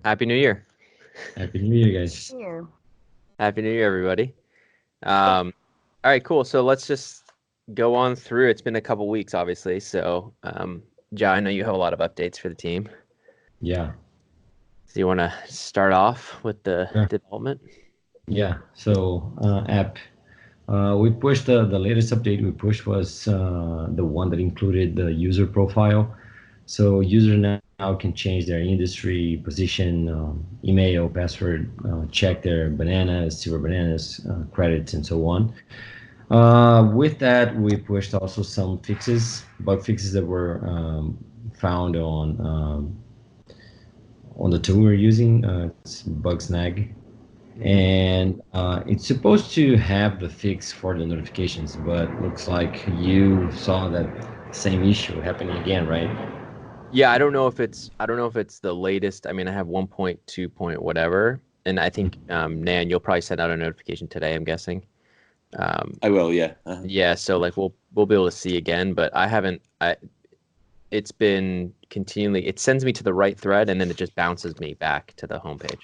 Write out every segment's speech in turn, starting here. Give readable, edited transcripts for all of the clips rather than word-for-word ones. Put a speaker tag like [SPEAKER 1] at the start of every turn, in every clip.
[SPEAKER 1] Happy New Year.
[SPEAKER 2] Happy New Year, guys.
[SPEAKER 3] Here.
[SPEAKER 1] Happy New Year, everybody. All right, cool. So let's just go on through. It's been a couple weeks, obviously. So, Ja, I know you have a lot of updates for the team.
[SPEAKER 2] Yeah,
[SPEAKER 1] So you want to start off with the
[SPEAKER 2] yeah,
[SPEAKER 1] development?
[SPEAKER 2] yeah. So, app. We pushed the latest update we pushed was the one that included the user profile. So user now can change their industry, position, email, password, check their bananas, silver bananas, credits, and so on. With that, we pushed also some fixes, bug fixes that were found on the tool we're using. It's Bugsnag, and it's supposed to have the fix for the notifications, but looks like you saw that same issue happening again, right?
[SPEAKER 1] Yeah, I don't know if it's the latest. I mean, I have 1.2 point whatever, and I think Nan, you'll probably send out a notification today, I'm guessing.
[SPEAKER 4] I will, yeah.
[SPEAKER 1] Yeah, so like we'll be able to see again, but I haven't. It's been continually. It sends me to the right thread, and then it just bounces me back to the homepage.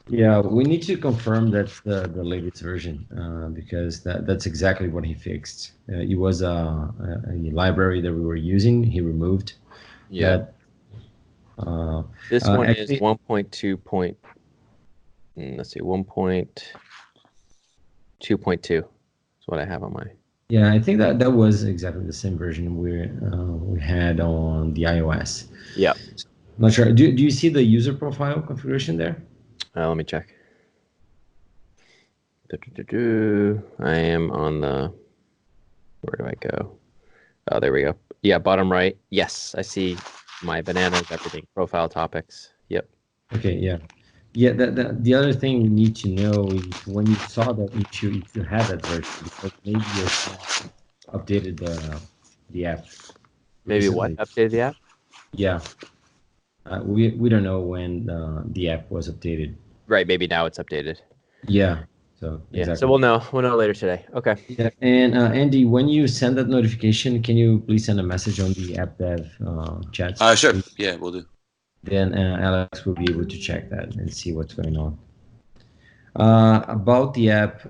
[SPEAKER 2] Yeah, we need to confirm that's the latest version because that's exactly what he fixed. It was a library that we were using. He removed
[SPEAKER 1] Yeah,
[SPEAKER 2] that. Uh,
[SPEAKER 1] this one
[SPEAKER 2] actually,
[SPEAKER 1] is 1.2 point. Let's see, 1.2.2 is what I have on my.
[SPEAKER 2] yeah, I think that was exactly the same version we had on the iOS.
[SPEAKER 1] Yeah,
[SPEAKER 2] Not sure. Do you see the user profile configuration there?
[SPEAKER 1] let me check. I am on the. Where do I go? Oh, there we go. Yeah, bottom right. Yes, I see my bananas, everything, profile topics. Yep.
[SPEAKER 2] Okay, yeah. Yeah, the other thing we need to know is when you saw that issue, if you had that version, because maybe you updated the app
[SPEAKER 1] Maybe what
[SPEAKER 2] recently.
[SPEAKER 1] updated the app?
[SPEAKER 2] Yeah, we don't know when the app was updated.
[SPEAKER 1] Right, maybe now it's updated.
[SPEAKER 2] Yeah, so
[SPEAKER 1] Yeah, so
[SPEAKER 2] exactly.
[SPEAKER 1] we'll know. We'll know later today. Okay.
[SPEAKER 2] Yeah, and Andy, when you send that notification, can you please send a message on the app dev chat?
[SPEAKER 4] Sure. Yeah, we'll do.
[SPEAKER 2] Then Alex will be able to check that and see what's going on. About the app,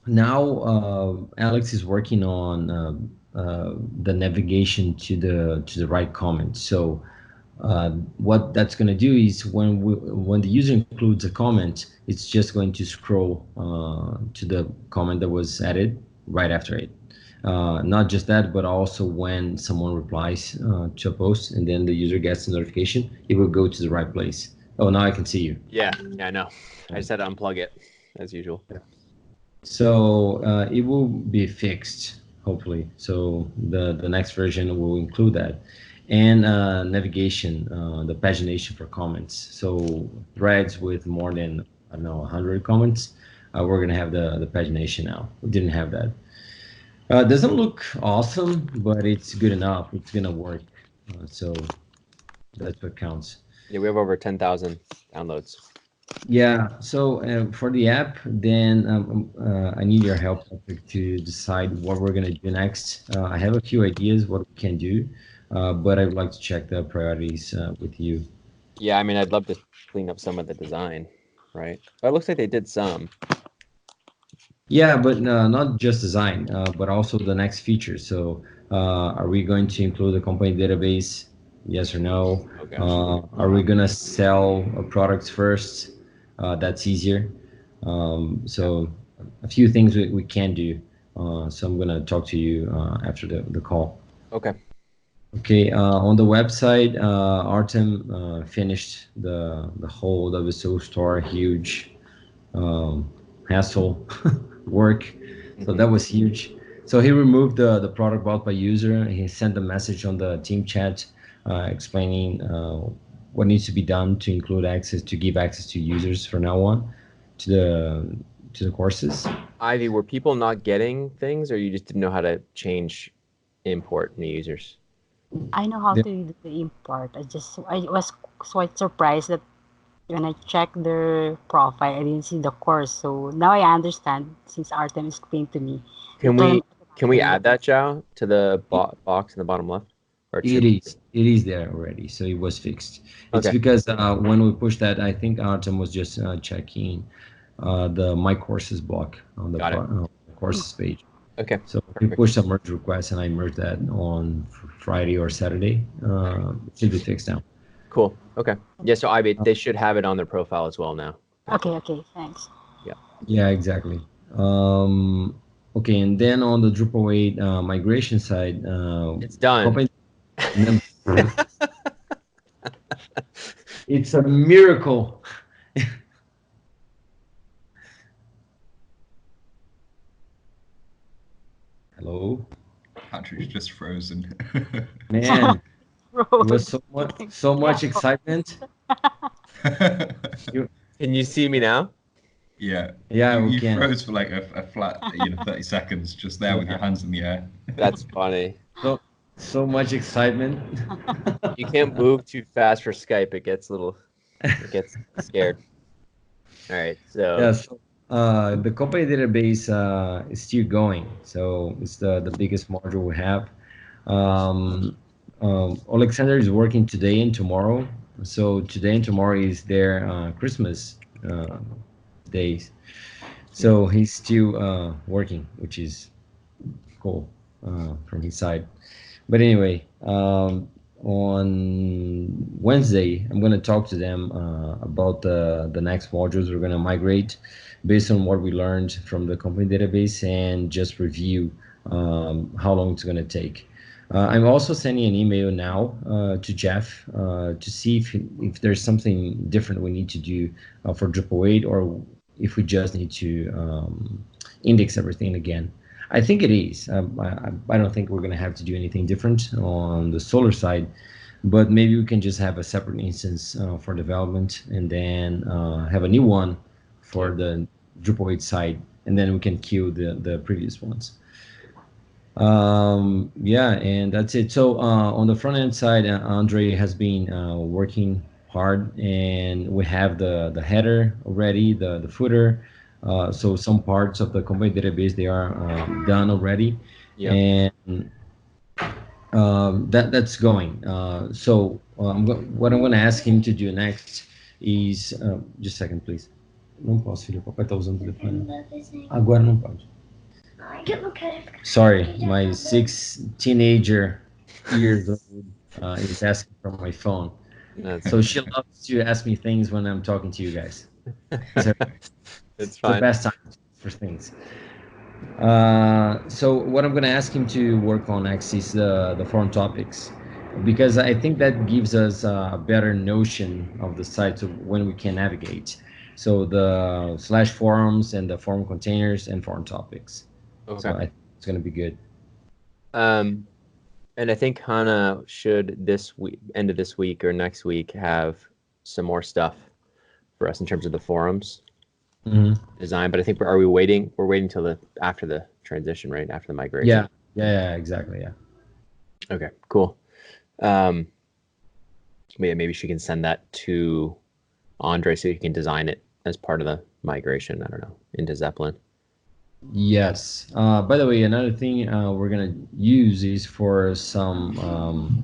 [SPEAKER 2] now Alex is working on the navigation to the right comment. So what that's going to do is when the user includes a comment, it's just going to scroll to the comment that was added right after it. Not just that, but also when someone replies to a post and then the user gets the notification, it will go to the right place. Oh, now I can see you.
[SPEAKER 1] Yeah, I know. I just had to unplug it, as usual.
[SPEAKER 2] So it will be fixed, hopefully. So the next version will include that. And navigation, the pagination for comments. So threads with more than, I don't know, 100 comments, we're going to have the pagination now. We didn't have that. Doesn't look awesome, but it's good enough. It's going to work. So that's what counts.
[SPEAKER 1] Yeah, we have over 10,000 downloads.
[SPEAKER 2] Yeah, so for the app, then I need your help Patrick, to decide what we're gonna do next. I have a few ideas what we can do, but I would like to check the priorities with you.
[SPEAKER 1] Yeah, I mean, I'd love to clean up some of the design, right? But it looks like they did some.
[SPEAKER 2] Yeah, but not just design, but also the next features. So, are we going to include the company database? Yes or no?
[SPEAKER 1] Oh gosh.
[SPEAKER 2] Are we gonna sell products first? That's easier. So a few things we can do. So I'm gonna talk to you after the call.
[SPEAKER 1] Okay.
[SPEAKER 2] Okay, on the website, Artem finished the whole WSO store, huge hassle work. So that was huge. So he removed the product bought by user. He sent a message on the team chat explaining what needs to be done to include access to give access to users from now on to the courses.
[SPEAKER 1] Ivy, were people not getting things, or you just didn't know how to change import new users?
[SPEAKER 3] I know how to do the import. I was quite surprised that when I checked their profile, I didn't see the course. So now I understand since Artem explained to me.
[SPEAKER 1] Can
[SPEAKER 3] It will
[SPEAKER 1] we
[SPEAKER 3] automatically
[SPEAKER 1] add that, Joe, to the box in the bottom left? Or
[SPEAKER 2] It is there already, so it was fixed. It's
[SPEAKER 1] Okay.
[SPEAKER 2] because when we pushed that, I think Artem was just checking the My Courses block on the
[SPEAKER 1] Got it.
[SPEAKER 2] courses page.
[SPEAKER 1] Okay.
[SPEAKER 2] So we
[SPEAKER 1] Perfect.
[SPEAKER 2] pushed a merge request, and I merged that on Friday or Saturday. It should be fixed now.
[SPEAKER 1] Cool. Okay. Yeah. So they should have it on their profile as well now.
[SPEAKER 3] Okay, thanks.
[SPEAKER 2] Yeah, exactly. Okay, and then on the Drupal 8 migration side,
[SPEAKER 1] It's done.
[SPEAKER 2] It's a miracle. Hello,
[SPEAKER 5] Patrick's just frozen.
[SPEAKER 2] man. It was so much
[SPEAKER 3] Yeah.
[SPEAKER 2] excitement.
[SPEAKER 1] Can you see me now?
[SPEAKER 5] Yeah.
[SPEAKER 2] Yeah, we
[SPEAKER 5] you
[SPEAKER 2] can.
[SPEAKER 5] froze for like a flat 30 seconds just there with your hands in the air.
[SPEAKER 1] That's funny.
[SPEAKER 2] So much excitement.
[SPEAKER 1] You can't move too fast for Skype. It gets scared. All right. So
[SPEAKER 2] Yeah, so the company database is still going. So it's the biggest module we have. Alexander is working today and tomorrow. So today and tomorrow is their Christmas days. So he's still working, which is cool from his side. But anyway, on Wednesday, I'm going to talk to them about the next modules we're going to migrate based on what we learned from the company database and just review how long it's going to take. I'm also sending an email now to Jeff to see if there's something different we need to do for Drupal 8 or if we just need to index everything again. I think it is. I don't think we're going to have to do anything different on the Solar side, but maybe we can just have a separate instance for development and then have a new one for the Drupal 8 side, and then we can kill the previous ones. Yeah, and that's it. So on the front end side, Andre has been working hard, and we have the header already, the footer. So some parts of the company database, they are done already.
[SPEAKER 1] Yeah.
[SPEAKER 2] And that's going. So what I'm going to ask him to do next is just a second, please. Não posso, filho. O papai tá usando o telefone. Agora não pode. Sorry, my 6 teenager years old is asking for my phone. So she loves to ask me things when I'm talking to you guys. So
[SPEAKER 1] it's fine.
[SPEAKER 2] The best time for things. So what I'm going to ask him to work on next is the forum topics, because I think that gives us a better notion of the site of when we can navigate. So the /forums and the forum containers and forum topics.
[SPEAKER 1] Okay.
[SPEAKER 2] So I think it's going to be good.
[SPEAKER 1] And I think Hana should end of this week or next week have some more stuff for us in terms of the forums design. But I think we're waiting till after the transition, right? After the migration.
[SPEAKER 2] Yeah, exactly. Yeah.
[SPEAKER 1] Okay, cool. Maybe she can send that to Andre so he can design it as part of the migration. I don't know, into Zeppelin.
[SPEAKER 2] Yes. By the way, another thing we're gonna use is for some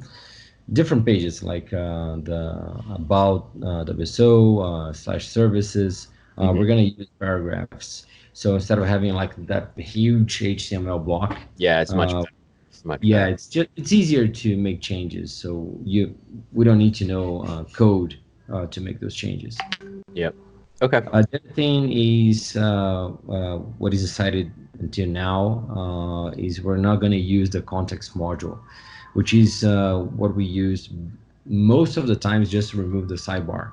[SPEAKER 2] different pages, like the about WSO /services. We're gonna use paragraphs. So instead of having like that huge HTML block,
[SPEAKER 1] it's much better.
[SPEAKER 2] Yeah, better. It's easier to make changes. So we don't need to know code to make those changes.
[SPEAKER 1] Yep. Okay.
[SPEAKER 2] The other thing is what is decided until now is we're not going to use the context module, which is what we use most of the times just to remove the sidebar.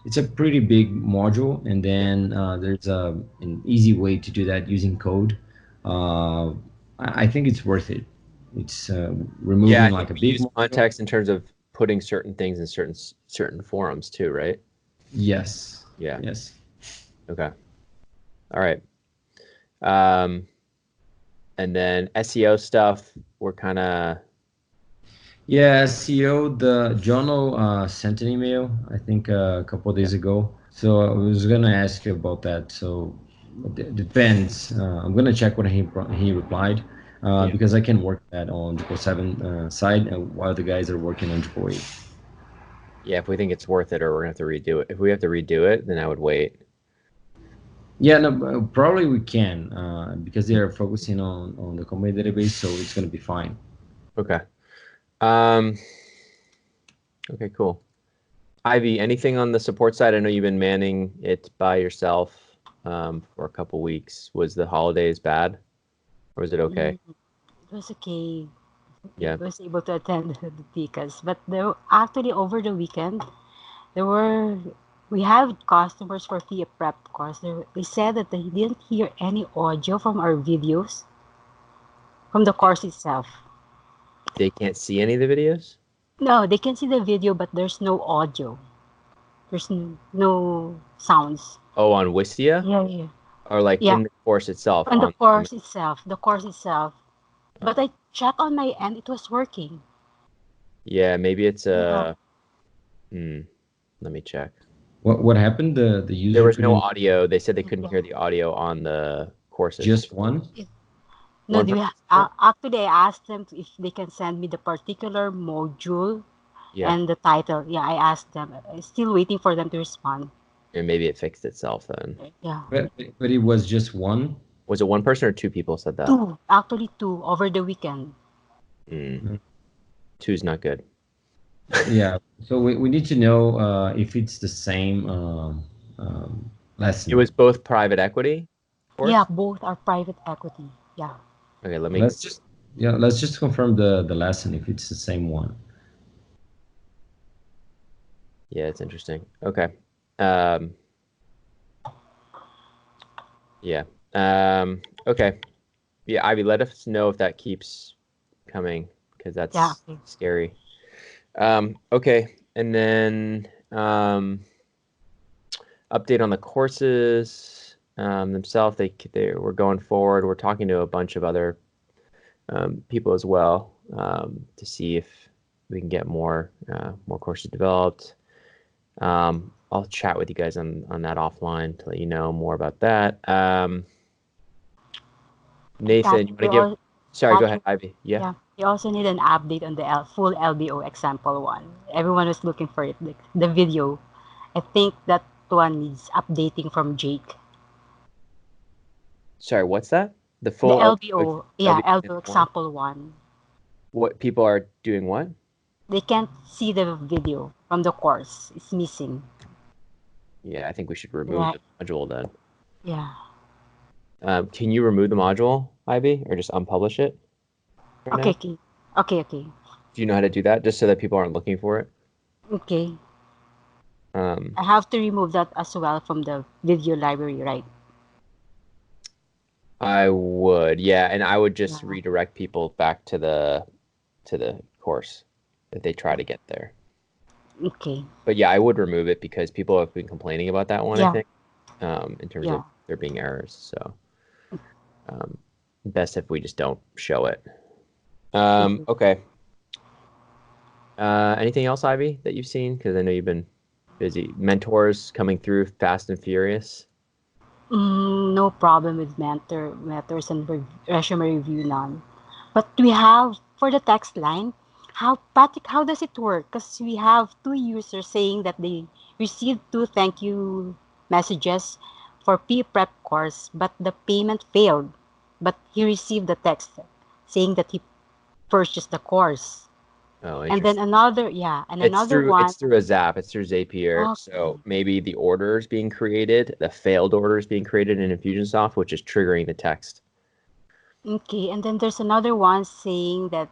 [SPEAKER 2] It's a pretty big module, and then there's an easy way to do that using code. I think it's worth it. It's removing like a big
[SPEAKER 1] context in terms of putting certain things in certain forums too, right?
[SPEAKER 2] Yes.
[SPEAKER 1] Yeah.
[SPEAKER 2] Yes.
[SPEAKER 1] Okay. All right. And then SEO stuff, we're kind of.
[SPEAKER 2] Yeah, SEO. The journal sent an email, I think a couple of days ago. So I was gonna ask you about that. So it depends. I'm gonna check what he replied. because I can work that on the 7 side while the guys are working on Triple 8.
[SPEAKER 1] Yeah, if we think it's worth it or we're going to have to redo it. If we have to redo it, then I would wait.
[SPEAKER 2] Yeah, no, probably we can because they are focusing on the company database, so it's going to be fine.
[SPEAKER 1] Okay. Okay, cool. Ivy, anything on the support side? I know you've been manning it by yourself for a couple weeks. Was the holidays bad, or was it okay?
[SPEAKER 3] It was okay.
[SPEAKER 1] Yeah.
[SPEAKER 3] I was able to attend the tickets, but actually over the weekend we have customers for FIA prep course. They said that they didn't hear any audio from our videos from the course itself.
[SPEAKER 1] They can't see any of the videos?
[SPEAKER 3] No, they can see the video, but there's no audio. There's no sounds.
[SPEAKER 1] Oh, on Wistia?
[SPEAKER 3] Yeah.
[SPEAKER 1] Or like
[SPEAKER 3] Yeah.
[SPEAKER 1] in the course itself?
[SPEAKER 3] On the course itself. The course itself. But I checked on my end, it was working.
[SPEAKER 1] Yeah, maybe it's let me check.
[SPEAKER 2] What happened? The user
[SPEAKER 1] There was no
[SPEAKER 2] couldn't-
[SPEAKER 1] audio. They said they couldn't hear the audio on the courses.
[SPEAKER 2] Just one?
[SPEAKER 3] No,
[SPEAKER 1] One
[SPEAKER 3] actually I asked them if they can send me the particular module and the title. Yeah, I asked them. I'm still waiting for them to respond.
[SPEAKER 1] And maybe it fixed itself then.
[SPEAKER 3] Yeah.
[SPEAKER 2] But it was just one?
[SPEAKER 1] Was it one person or two people said that?
[SPEAKER 3] Actually two over the weekend.
[SPEAKER 1] Two's not good.
[SPEAKER 2] Yeah. So we need to know if it's the same lesson.
[SPEAKER 1] It was both private equity? Course?
[SPEAKER 3] Yeah, both are private equity. Yeah.
[SPEAKER 1] Okay,
[SPEAKER 2] let's just confirm the lesson if it's the same one.
[SPEAKER 1] Yeah, it's interesting. Okay. Yeah. Okay. Yeah, Ivy, let us know if that keeps coming because that's scary. Okay. And then update on the courses themselves. They were going forward. We're talking to a bunch of other people as well to see if we can get more courses developed. I'll chat with you guys on that offline to let you know more about that. Nathan, you want to give? Sorry, go ahead, Ivy. Yeah.
[SPEAKER 3] You also need an update on the full LBO example one. Everyone was looking for it. The video. I think that one needs updating from Jake.
[SPEAKER 1] Sorry, what's that? The full
[SPEAKER 3] LBO. LBO example one.
[SPEAKER 1] What people are doing? What?
[SPEAKER 3] They can't see the video from the course. It's missing.
[SPEAKER 1] Yeah, I think we should remove the module then.
[SPEAKER 3] Yeah.
[SPEAKER 1] Can you remove the module, Ivy, or just unpublish it?
[SPEAKER 3] Okay.
[SPEAKER 1] Do you know how to do that, just so that people aren't looking for it?
[SPEAKER 3] Okay. I have to remove that as well from the video library, right?
[SPEAKER 1] I would, yeah, and I would just redirect people back to the course if they try to get there.
[SPEAKER 3] Okay.
[SPEAKER 1] But yeah, I would remove it because people have been complaining about that one. I think, in terms of there being errors. So, best if we just don't show it. Okay. Anything else, Ivy, that you've seen? Because I know you've been busy. Mentors coming through fast and furious.
[SPEAKER 3] No problem with mentors and resume review, none. But we have for the text line. How does it work? Because we have 2 users saying that they received 2 thank you messages for P-Prep course, but the payment failed. But he received the text saying that he purchased the course.
[SPEAKER 1] Oh,
[SPEAKER 3] and then another one.
[SPEAKER 1] It's through a Zap. It's through Zapier. Okay. So maybe the order is being created, the failed order is being created in Infusionsoft, which is triggering the text.
[SPEAKER 3] Okay, and then there's another one saying that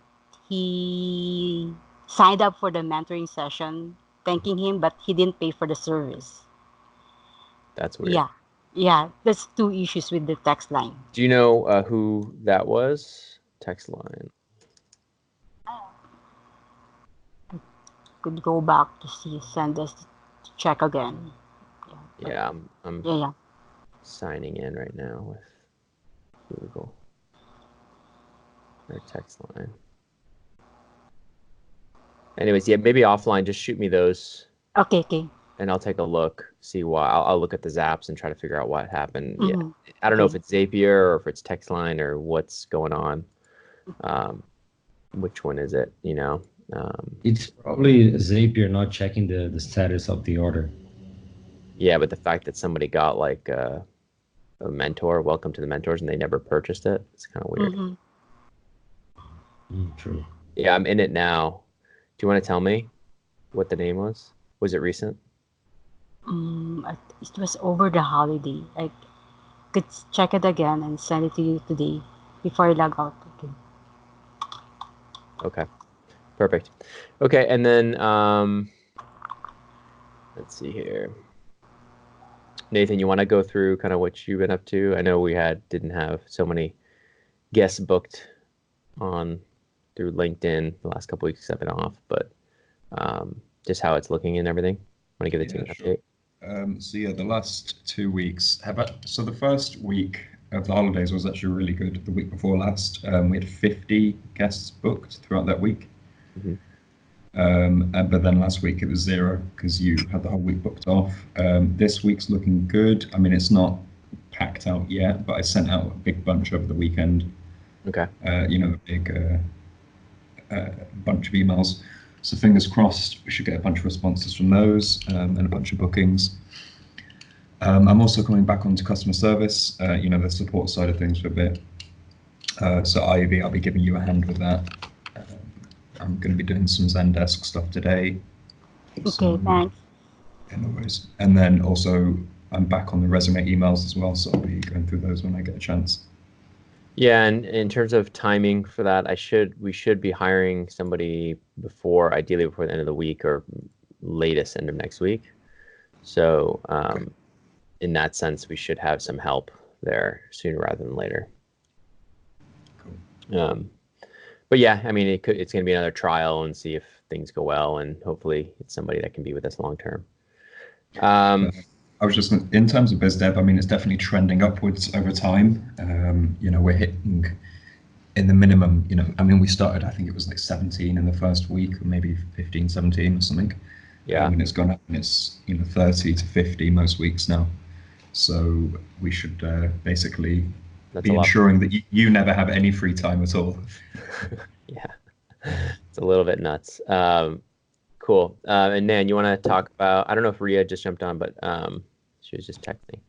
[SPEAKER 3] he signed up for the mentoring session, thanking him, but he didn't pay for the service.
[SPEAKER 1] That's weird.
[SPEAKER 3] Yeah, that's 2 issues with the text line.
[SPEAKER 1] Do you know who that was? Text line.
[SPEAKER 3] Could go back to send us to check again.
[SPEAKER 1] Yeah, I'm signing in right now with Google. Their text line. Anyways, yeah, maybe offline, just shoot me those.
[SPEAKER 3] Okay.
[SPEAKER 1] And I'll take a look, see why. I'll look at the Zaps and try to figure out what happened. Yeah, I don't know if it's Zapier or if it's text line or what's going on. which one is it?
[SPEAKER 2] It's probably Zapier not checking the status of the order.
[SPEAKER 1] Yeah, but the fact that somebody got like a mentor, welcome to the mentors, and they never purchased it, it's kind of weird.
[SPEAKER 2] True.
[SPEAKER 1] Yeah, I'm in it now. Do you want to tell me what the name was? Was it recent?
[SPEAKER 3] It was over the holiday. I could check it again and send it to you today before I log out again.
[SPEAKER 1] Okay, perfect. Okay, and then let's see here. Nathan, you want to go through kind of what you've been up to? I know we didn't have so many guests booked on through LinkedIn the last couple weeks I've been off, but just how it's looking and everything. Want to give it to an update?
[SPEAKER 5] So yeah, the last 2 weeks so the first week of the holidays was actually really good. The week before last, we had 50 guests booked throughout that week. But then last week it was 0 because you had the whole week booked off. This week's looking good. I mean, it's not packed out yet, but I sent out a big bunch over the weekend.
[SPEAKER 1] Okay.
[SPEAKER 5] A big bunch of emails. So fingers crossed, we should get a bunch of responses from those and a bunch of bookings. I'm also coming back onto customer service, the support side of things for a bit. So Ivy, I'll be giving you a hand with that. I'm going to be doing some Zendesk stuff today.
[SPEAKER 3] Okay, thanks.
[SPEAKER 5] Yeah, no worries. And then also, I'm back on the resume emails as well, so I'll be going through those when I get a chance.
[SPEAKER 1] Yeah, and in terms of timing for that, we should be hiring somebody ideally before the end of the week or latest end of next week. So in that sense, we should have some help there sooner rather than later.
[SPEAKER 5] Cool.
[SPEAKER 1] But yeah, I mean, it's going to be another trial and see if things go well, and hopefully it's somebody that can be with us long term.
[SPEAKER 5] I was just in terms of biz dev, I mean, it's definitely trending upwards over time. We're hitting in the minimum, I mean, we started, I think it was like 17 in the first week, or maybe 15, 17 or something.
[SPEAKER 1] Yeah.
[SPEAKER 5] And it's gone up, and it's 30 to 50 most weeks now. So we should basically be ensuring that you never have any free time at all.
[SPEAKER 1] Yeah, it's a little bit nuts. Cool. And Nan, you want to talk about, I don't know if Ria just jumped on, but she was just texting.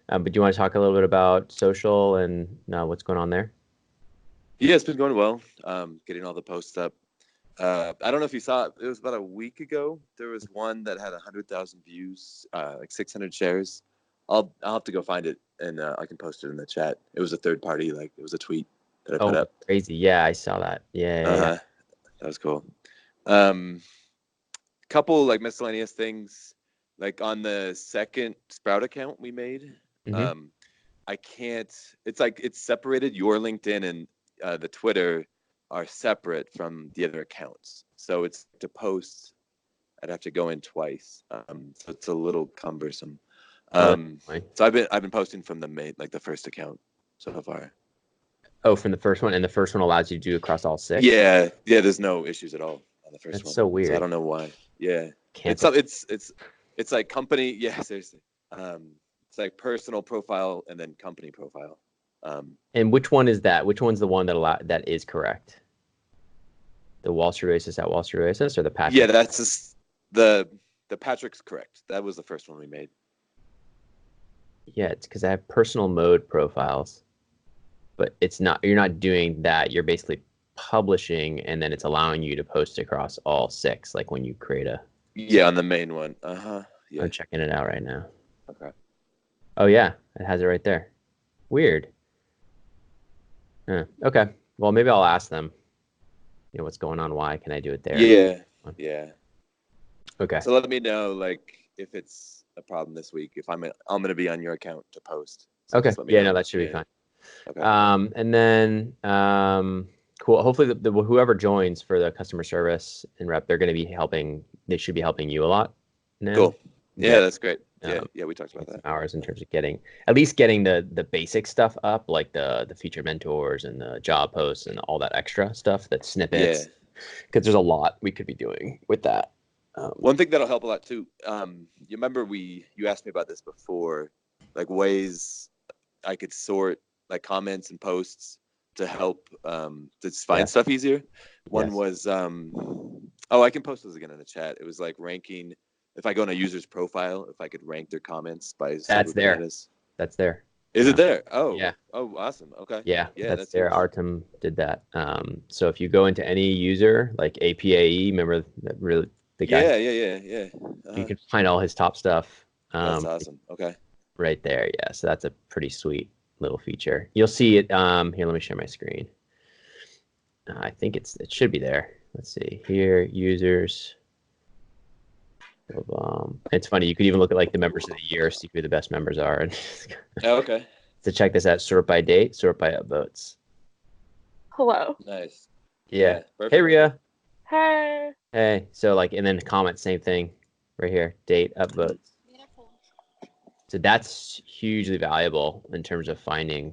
[SPEAKER 1] But do you want to talk a little bit about social and what's going on there?
[SPEAKER 6] Yeah, it's been going well. Getting all the posts up. I don't know if you saw it. It was about a week ago. There was one that had 100,000 views, like 600 shares. I'll have to go find it, and I can post it in the chat. It was a third party, like it was a tweet that I put up.
[SPEAKER 1] Crazy! Yeah, I saw that. Yeah.
[SPEAKER 6] That was cool. Couple like miscellaneous things, like on the second Sprout account we made. I can't. It's like it's separated. Your LinkedIn and the Twitter are separate from the other accounts. So it's to post, I'd have to go in twice. So it's a little cumbersome. So I've been posting from the main, like the first account so far.
[SPEAKER 1] Oh, from the first one, and the first one allows you to do across all 6.
[SPEAKER 6] Yeah. There's no issues at all on the first one.
[SPEAKER 1] That's so weird.
[SPEAKER 6] So I don't know why. Yeah,
[SPEAKER 1] Cancel.
[SPEAKER 6] It's like company. Yeah, seriously. It's like personal profile and then company profile.
[SPEAKER 1] And which one is that? Which one's the one that is correct? The Wall Street Oasis at Wall Street Oasis, or the Patrick?
[SPEAKER 6] Yeah, that's just the Patrick's correct. That was the first one we made.
[SPEAKER 1] Yeah, it's because I have personal mode profiles, but it's not. You're not doing that. You're basically publishing, and then it's allowing you to post across all 6. Like when you create a.
[SPEAKER 6] Yeah, on the main one. Yeah.
[SPEAKER 1] I'm checking it out right now.
[SPEAKER 6] Okay.
[SPEAKER 1] Oh yeah, it has it right there. Weird. Okay. Well, maybe I'll ask them. What's going on? Why can I do it there?
[SPEAKER 6] Yeah.
[SPEAKER 1] Okay.
[SPEAKER 6] So let me know, like, if it's a problem this week. If I'm going to be on your account to post. So
[SPEAKER 1] okay. Yeah. No, that should be fine.
[SPEAKER 6] Okay.
[SPEAKER 1] And then cool. Hopefully, whoever joins for the customer service and rep, they're going to be helping. They should be helping you a lot. Now.
[SPEAKER 6] Cool. Yeah, that's great. Yeah, we talked about that.
[SPEAKER 1] Hours in terms of getting the basic stuff up, like the featured mentors and the job posts and all that extra stuff, that snippets.
[SPEAKER 6] Yeah.
[SPEAKER 1] Because there's a lot we could be doing with that.
[SPEAKER 6] One thing that'll help a lot too. You remember you asked me about this before, like ways I could sort like comments and posts to help to find stuff easier. One was I can post those again in the chat. It was like ranking. If I go on a user's profile, if I could rank their comments by
[SPEAKER 1] That's there.
[SPEAKER 6] bananas.
[SPEAKER 1] That's there.
[SPEAKER 6] Is it there? Oh,
[SPEAKER 1] yeah.
[SPEAKER 6] Oh, awesome. Okay.
[SPEAKER 1] Yeah, that's there.
[SPEAKER 6] huge.
[SPEAKER 1] Artem did that. So if you go into any user like APAE, remember that really the guy?
[SPEAKER 6] Yeah.
[SPEAKER 1] You can find all his top stuff.
[SPEAKER 6] That's awesome. Okay.
[SPEAKER 1] Right there. Yeah. So that's a pretty sweet little feature. You'll see it. Here, let me share my screen. I think it should be there. Let's see here, users. It's funny. You could even look at like the members of the year, see who the best members are.
[SPEAKER 6] Okay.
[SPEAKER 1] To check this out, sort by date, sort by upvotes.
[SPEAKER 7] Hello.
[SPEAKER 6] Nice.
[SPEAKER 1] Yeah.
[SPEAKER 6] Perfect.
[SPEAKER 1] Hey, Ria.
[SPEAKER 7] Hey.
[SPEAKER 1] Hey. So like, and then comment, same thing, right here, date, upvotes. So that's hugely valuable in terms of finding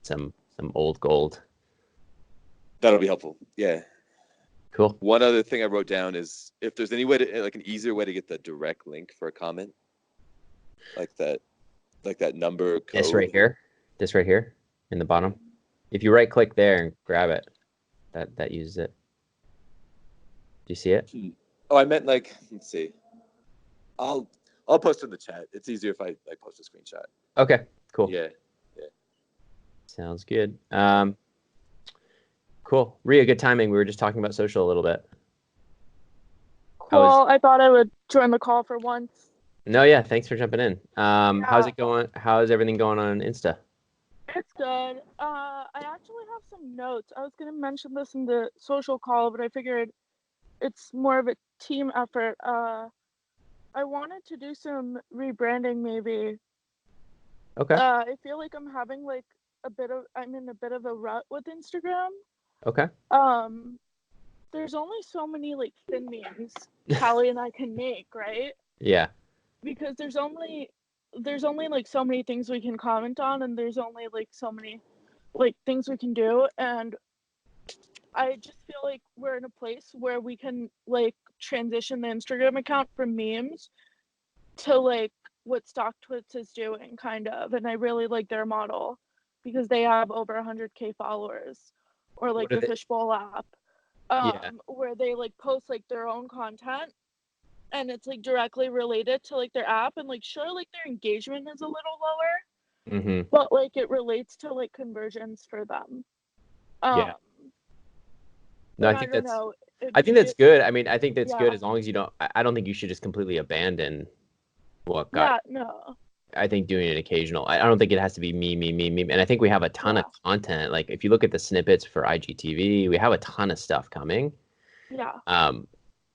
[SPEAKER 1] some old gold.
[SPEAKER 6] That'll be helpful. Yeah.
[SPEAKER 1] Cool.
[SPEAKER 6] One other thing I wrote down is if there's any way to like an easier way to get the direct link for a comment, like that number code.
[SPEAKER 1] This right here in the bottom. If you right click there and grab it, that uses it. Do you see it?
[SPEAKER 6] Oh, I meant like, let's see. I'll post in the chat. It's easier if I like post a screenshot.
[SPEAKER 1] Okay, cool.
[SPEAKER 6] Yeah.
[SPEAKER 1] Sounds good. Cool. Ria, good timing. We were just talking about social a little bit.
[SPEAKER 7] Cool. I thought I would join the call for once.
[SPEAKER 1] No, yeah. Thanks for jumping in. How's it going? How's everything going on Insta?
[SPEAKER 7] It's good. I actually have some notes. I was going to mention this in the social call, but I figured it's more of a team effort. I wanted to do some rebranding maybe.
[SPEAKER 1] Okay.
[SPEAKER 7] I feel like I'm having like I'm in a bit of a rut with Instagram.
[SPEAKER 1] Okay.
[SPEAKER 7] There's only so many like thin memes Callie and I can make, right?
[SPEAKER 1] Yeah.
[SPEAKER 7] Because there's only like so many things we can comment on, and there's only like so many like things we can do, and I just feel like we're in a place where we can like transition the Instagram account from memes to like what StockTwits is doing, kind of. And I really like their model because they have over 100K followers, or like the Fishbowl app, where they like post like their own content, and it's like directly related to like their app, and like sure, like their engagement is a little lower, but like it relates to like conversions for them.
[SPEAKER 1] Yeah. No, I think
[SPEAKER 7] that's
[SPEAKER 1] good. I mean, I think that's good as long as you don't. I don't think you should just completely abandon what got.
[SPEAKER 7] Yeah, no.
[SPEAKER 1] I think doing an occasional. I don't think it has to be me. And I think we have a ton of content. Like if you look at the snippets for IGTV, we have a ton of stuff coming.
[SPEAKER 7] Yeah.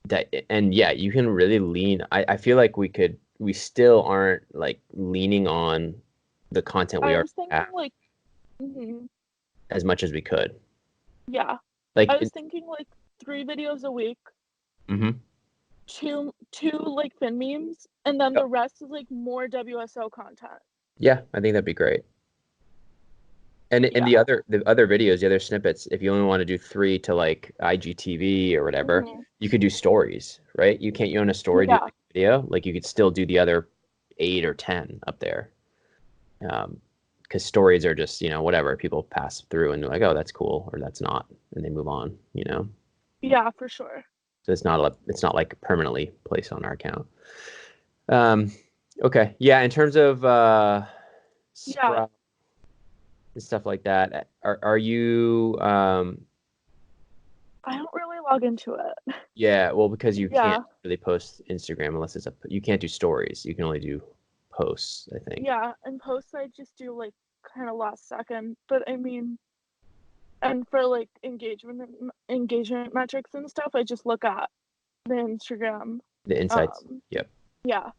[SPEAKER 1] You can really lean. I feel like we still aren't like leaning on the content we are
[SPEAKER 7] thinking like
[SPEAKER 1] as much as we could.
[SPEAKER 7] Yeah.
[SPEAKER 1] Like
[SPEAKER 7] I was thinking like 3 videos a week. Two like fin memes, and then the rest is like more WSO content.
[SPEAKER 1] Yeah, I think that'd be great. And the other videos, the other snippets, if you only want to do 3 to like IGTV or whatever, you could do stories, right? You own a story, do a video, like you could still do the other 8 or 10 up there. Because stories are just, whatever, people pass through and they're like, oh, that's cool, or that's not, and they move on,
[SPEAKER 7] Yeah, for sure.
[SPEAKER 1] So it's not like permanently placed on our account. Okay. Yeah. In terms of Sprout and stuff like that, are you?
[SPEAKER 7] I don't really log into it.
[SPEAKER 1] Yeah. Well, because you can't really post Instagram unless you can't do stories. You can only do posts, I think.
[SPEAKER 7] Yeah, and posts I just do like kind of last second, but I mean. And for like engagement metrics and stuff, I just look at the Instagram.
[SPEAKER 1] The insights. Yep.
[SPEAKER 7] Yeah.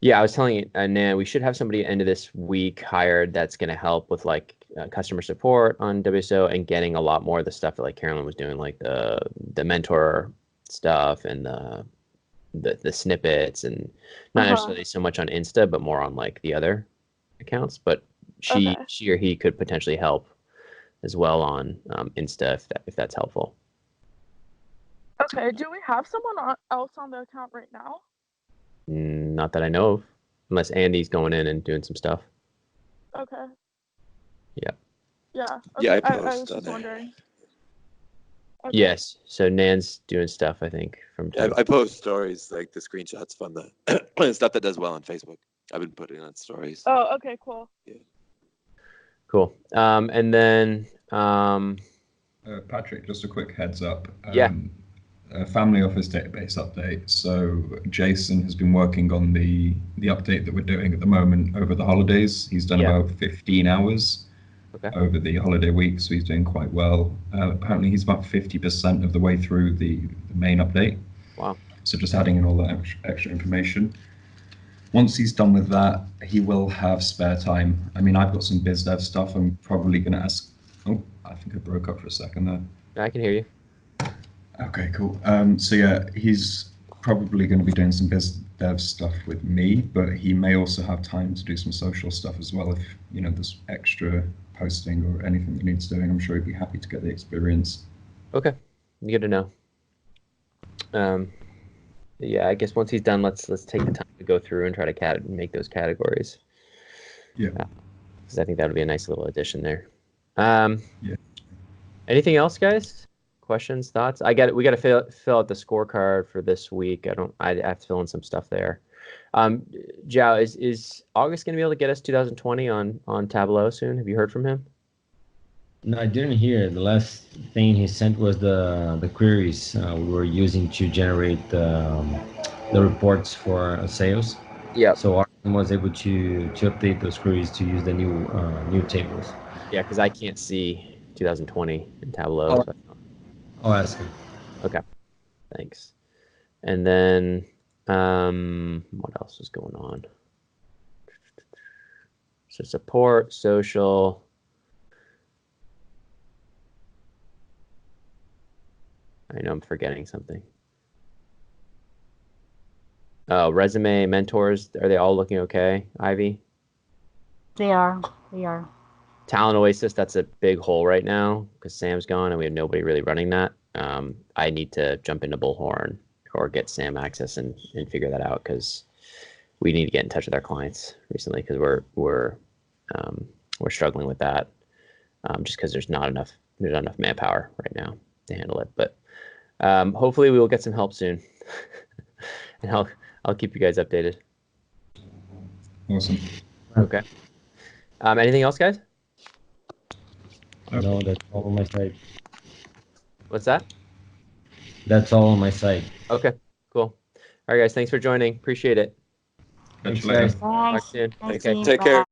[SPEAKER 1] Yeah, I was telling you, Nan, we should have somebody end of this week hired that's going to help with like customer support on WSO and getting a lot more of the stuff that like Carolyn was doing, like the mentor stuff and the snippets, and not necessarily so much on Insta, but more on like the other accounts. But she or he could potentially help as well on Insta if that's helpful.
[SPEAKER 7] Okay, do we have someone else on the account right now?
[SPEAKER 1] Not that I know of, unless Andy's going in and doing some stuff.
[SPEAKER 7] Okay.
[SPEAKER 1] Yeah.
[SPEAKER 7] Yeah.
[SPEAKER 6] Yeah, I
[SPEAKER 7] I
[SPEAKER 6] post
[SPEAKER 7] was
[SPEAKER 6] on
[SPEAKER 7] just
[SPEAKER 6] there.
[SPEAKER 7] wondering. Okay.
[SPEAKER 1] Yes. So Nan's doing stuff, I think, from time.
[SPEAKER 6] I post stories, like the screenshots from the stuff that does well on Facebook. I've been putting on stories.
[SPEAKER 7] Oh, okay, cool.
[SPEAKER 6] Yeah.
[SPEAKER 1] Cool. And then
[SPEAKER 5] Patrick, just a quick heads up.
[SPEAKER 1] Yeah.
[SPEAKER 5] Family Office database update. So Jason has been working on the update that we're doing at the moment over the holidays. He's done about 15 hours over the holiday week, so he's doing quite well. Apparently he's about 50% of the way through the main update.
[SPEAKER 1] Wow.
[SPEAKER 5] So just adding in all that extra information. Once he's done with that, he will have spare time. I mean, I've got some biz dev stuff I'm probably going to ask. Oh, I think I broke up for a second there.
[SPEAKER 1] I can hear you.
[SPEAKER 5] Okay, cool. So yeah, he's probably going to be doing some biz dev stuff with me, but he may also have time to do some social stuff as well. If there's extra posting or anything that needs doing, I'm sure he'd be happy to get the experience.
[SPEAKER 1] Okay, good to know. Yeah, I guess once he's done, let's take the time to go through and try to make those categories.
[SPEAKER 5] Yeah.
[SPEAKER 1] Because I think that would be a nice little addition there.
[SPEAKER 5] Yeah.
[SPEAKER 1] Anything else, guys? Questions, thoughts? We got to fill out the scorecard for this week. I have to fill in some stuff there. Zhao, is August going to be able to get us 2020 on Tableau soon? Have you heard from him?
[SPEAKER 2] No, I didn't hear. The last thing he sent was the queries we were using to generate the reports for sales.
[SPEAKER 1] Yeah.
[SPEAKER 2] So Artem was able to update those queries to use the new tables.
[SPEAKER 1] Yeah, because I can't see 2020 in Tableau. So
[SPEAKER 2] I'll ask him.
[SPEAKER 1] Okay, thanks. And then what else is going on? So support, social. I know I'm forgetting something. Oh, resume, mentors, are they all looking okay, Ivy?
[SPEAKER 3] They are.
[SPEAKER 1] Talent Oasis, that's a big hole right now because Sam's gone and we have nobody really running that. I need to jump into Bullhorn or get Sam access and figure that out because we need to get in touch with our clients recently because we're struggling with that just because there's not enough manpower right now to handle it. But hopefully we will get some help soon, and I'll keep you guys updated.
[SPEAKER 5] Awesome.
[SPEAKER 1] Okay. Anything else, guys?
[SPEAKER 2] No, that's all on my side.
[SPEAKER 1] What's that?
[SPEAKER 2] That's all on my side.
[SPEAKER 1] Okay, cool. All right, guys. Thanks for joining. Appreciate it.
[SPEAKER 5] Catch
[SPEAKER 2] Thanks,
[SPEAKER 5] you later.
[SPEAKER 2] guys.
[SPEAKER 1] Talk
[SPEAKER 3] Thanks.
[SPEAKER 1] soon.
[SPEAKER 3] Thanks,
[SPEAKER 1] Okay.
[SPEAKER 3] team.
[SPEAKER 6] Take care.
[SPEAKER 3] Bye.